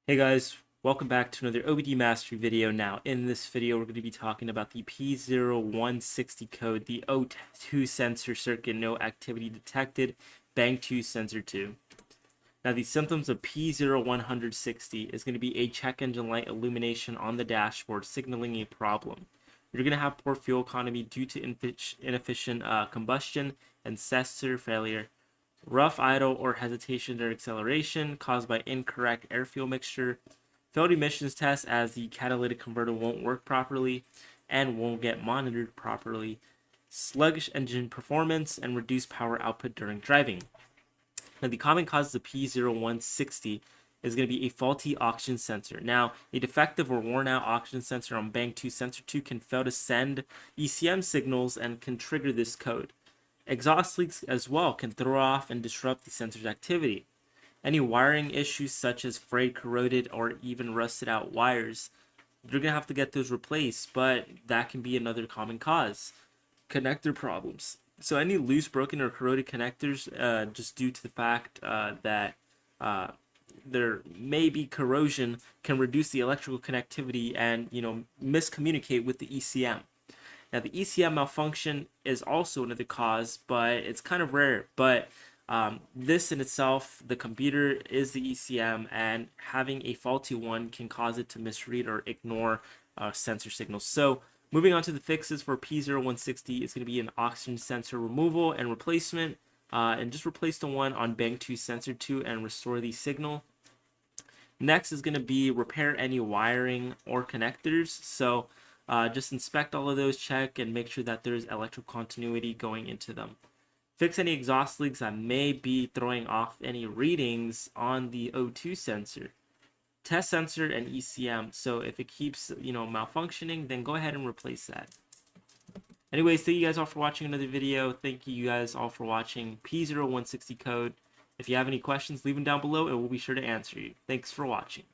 Hey guys, welcome back to another OBD mastery video. Now in this video we're going to be talking about the P0160 code, the O2 sensor circuit, no activity detected, bang 2 sensor 2. Now the symptoms of P0160 is going to be a check engine light illumination on the dashboard signaling a problem. You're going to have poor fuel economy due to inefficient combustion and sensor failure. Rough idle or hesitation during acceleration caused by incorrect air-fuel mixture, failed emissions test as the catalytic converter won't work properly and won't get monitored properly, sluggish engine performance, and reduced power output during driving. Now, the common causes of P0160 is going to be a faulty oxygen sensor. Now, a defective or worn out oxygen sensor on Bang 2 sensor 2 can fail to send ECM signals and can trigger this code. Exhaust leaks as well can throw off and disrupt the sensor's activity. Any wiring issues such as frayed, corroded, or even rusted out wires, you're going to have to get those replaced, but that can be another common cause. Connector problems. So any loose, broken, or corroded connectors, just due to the fact that there may be corrosion, can reduce the electrical connectivity and miscommunicate with the ECM. Now, the ECM malfunction is also another cause, but it's kind of rare. But this in itself, the computer is the ECM, and having a faulty one can cause it to misread or ignore sensor signals. So, moving on to the fixes for P0160, it's going to be an oxygen sensor removal and replacement, and just replace the one on Bang 2 sensor 2 and restore the signal. Next is going to be repair any wiring or connectors. So, just inspect all of those, check, and make sure that there's electrical continuity going into them. Fix any exhaust leaks that may be throwing off any readings on the O2 sensor. Test sensor and ECM. So if it keeps, malfunctioning, then go ahead and replace that. Anyways, thank you guys all for watching another video. Thank you guys all for watching P0160 code. If you have any questions, leave them down below and we'll be sure to answer you. Thanks for watching.